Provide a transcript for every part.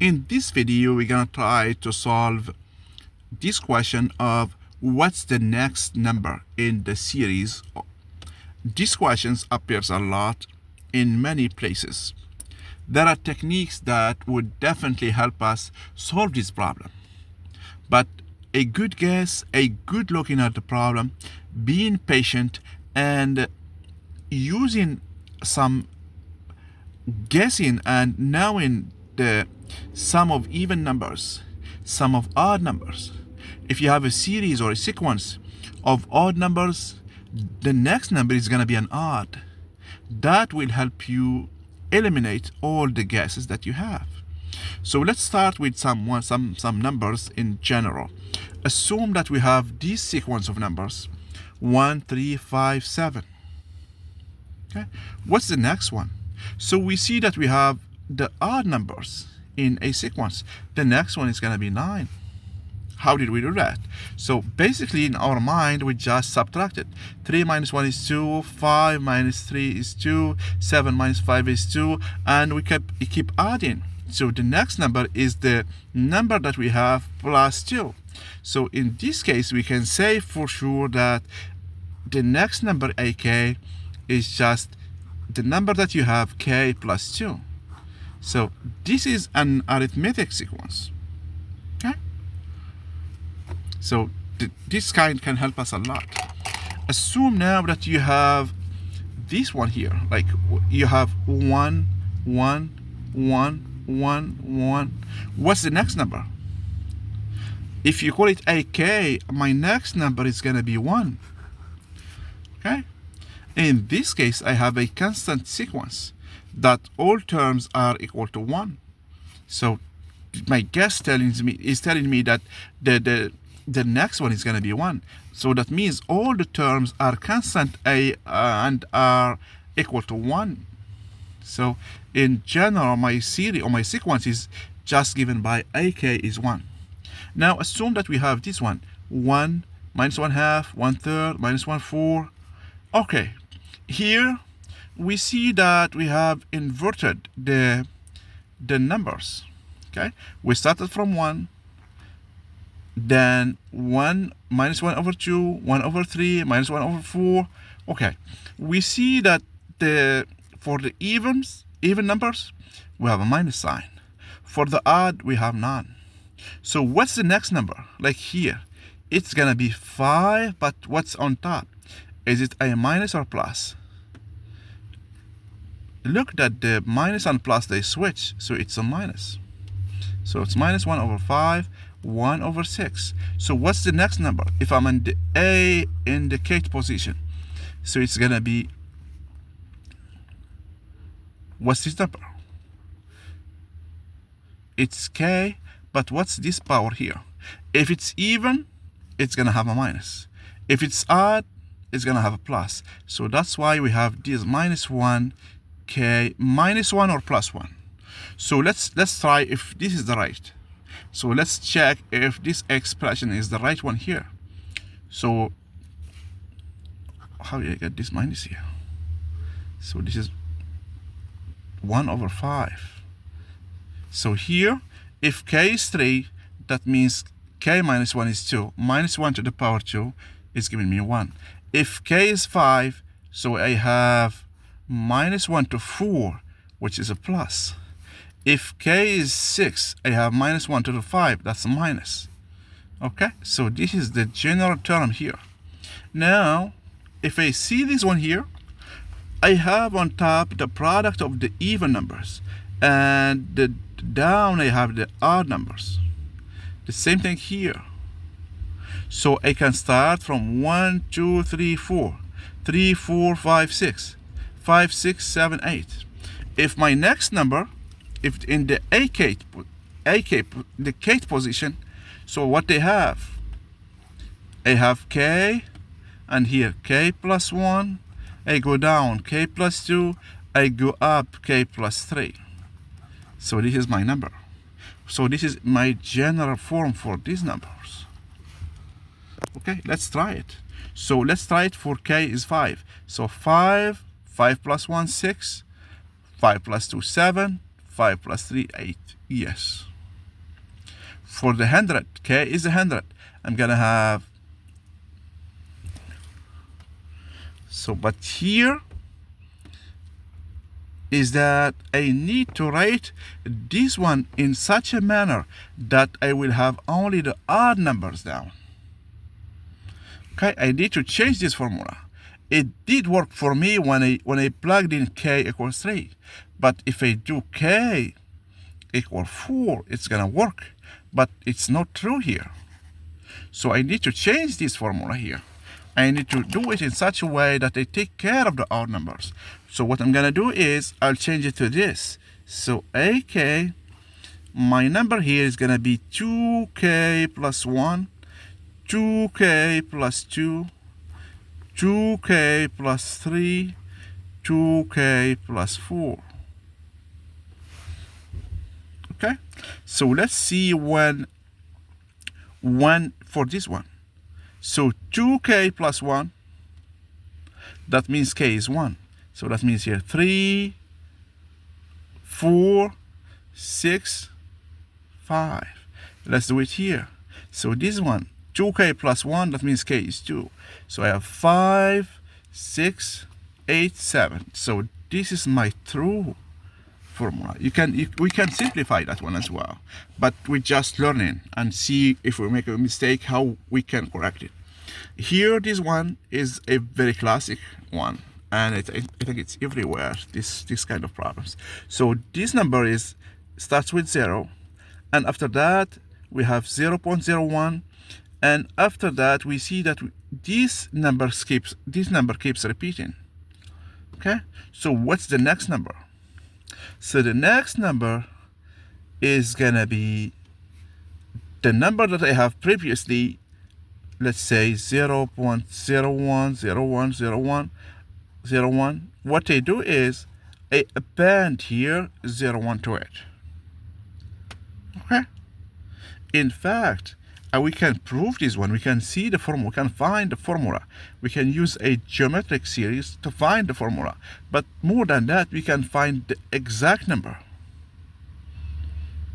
In this video, we're gonna try to solve this question of what's the next number in the series. These questions appears a lot in many places. There are techniques that would definitely help us solve this problem. But a good guess, a good looking at the problem, being patient, and using some guessing and knowing the sum of even numbers, sum of odd numbers. If you have a series or a sequence of odd numbers, the next number is going to be an odd. That will help you eliminate all the guesses that you have. So let's start with some numbers in general. Assume that we have this sequence of numbers 1, 3, 5, 7. Okay, what's the next one? So we see that we have the odd numbers in a sequence. The next one is going to be 9. How did we do that? So basically in our mind we just subtracted. 3 minus 1 is 2, 5 minus 3 is 2, 7 minus 5 is 2, and we keep adding. So the next number is the number that we have plus 2. So in this case we can say for sure that the next number AK is just the number that you have, k plus 2. So this is an arithmetic sequence. Okay? So this kind can help us a lot. Assume now that you have this one here, like you have 1, 1, 1, 1, 1. What's the next number? If you call it AK, my next number is going to be 1. Okay? In this case, I have a constant sequence that all terms are equal to 1. So my guess is telling me that the next one is going to be 1. So that means all the terms are constant and are equal to 1. So in general, my series or my sequence is just given by AK is 1. Now assume that we have this one, 1 minus 1 half, 1/3, minus 1/4. Okay, here we see that we have inverted the numbers. Okay, we started from 1, then 1 minus 1 over 2, 1 over 3, minus 1 over 4. Okay, we see that for the even numbers, we have a minus sign. For the odd, we have none. So what's the next number? Like here, it's gonna be 5, but what's on top? Is it a minus or plus? Look that the minus and plus, they switch, so it's a minus. So it's minus 1 over 5, 1 over 6. So what's the next number? If I'm in the A indicate position, so it's gonna be, what's this number? It's K, but what's this power here? If it's even, it's gonna have a minus. If it's odd, it's gonna have a plus. So that's why we have this minus 1, K, minus 1 or plus 1. So let's try if this is the right. So let's check if this expression is the right one here. So how do I get this minus here? So this is 1 over 5. So here, if K is 3, that means K minus 1 is 2. Minus 1 to the power 2 is giving me 1. If K is 5, so I have minus 1 to 4, which is a plus. If K is 6, I have minus 1 to the 5, that's a minus. Okay, so this is the general term here. Now, if I see this one here, I have on top the product of the even numbers, and down I have the odd numbers. The same thing here. So I can start from 1, 2, 3, 4, 3, 4, 5, 6, 5, 6, 7, 8. If my next number, if in the the kth position, so what they have, I have K, and here K plus 1, I go down K plus 2, I go up K plus 3. So this is my number. So this is my general form for these numbers. Okay, let's try it. So let's try it for K is 5. So 5 plus 1, 6, 5 plus 2, 7, 5 plus 3, 8. Yes. for the 100, k is 100, I'm gonna have, so but here is that I need to write this one in such a manner that I will have only the odd numbers down. Okay, I need to change this formula. It did work for me when I plugged in k equals 3, but if I do k equal 4, it's gonna work, but it's not true here. So I need to change this formula here. I need to do it in such a way that I take care of the odd numbers. So what I'm gonna do is I'll change it to this. So AK, my number here is gonna be 2k plus 1, 2k plus 2, 2k plus 3, 2k plus 4. Okay, so let's see when for this one. So 2k plus 1, that means k is 1. So that means here 3, 4, 6, 5. Let's do it here. So this one, 2k plus 1, that means k is 2. So I have 5, 6, 8, 7. So this is my true formula. We can simplify that one as well, but we're just learning and see if we make a mistake how we can correct it. Here, this one is a very classic one, and I think it's everywhere, this kind of problems. So this number starts with 0, and after that we have 0.01, and after that we see that this number keeps repeating. Okay, so what's the next number? So the next number is gonna be the number that I have previously. Let's say 0.01010101. What I do is I append here 01 to it. Okay. In fact, we can prove this one. We can see the formula. We can find the formula. We can use a geometric series to find the formula. But more than that, we can find the exact number.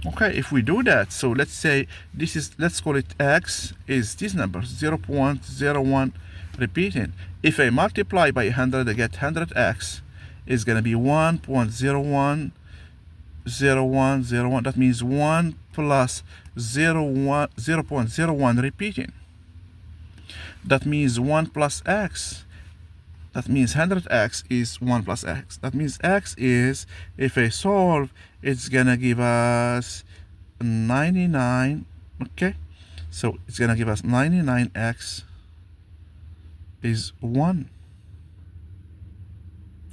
Okay, if we do that, so let's say let's call it x is this number, 0.01 repeating. If I multiply by 100, I get 100x is going to be 1.010101. That means 1 plus 0.01 repeating. That means 1 plus x. That means 100x is 1 plus x. That means x is, if I solve, it's gonna give us 99. Okay, so it's gonna give us 99x is 1.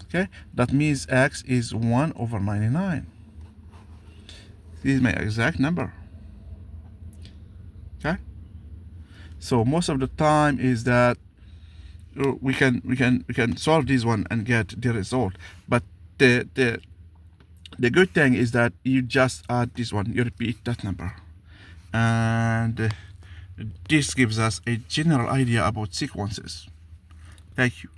Okay, that means x is 1 over 99. This is my exact number. Okay, so most of the time is that we can solve this one and get the result, but the good thing is that you just add this one, you repeat that number, and this gives us a general idea about sequences. Thank you.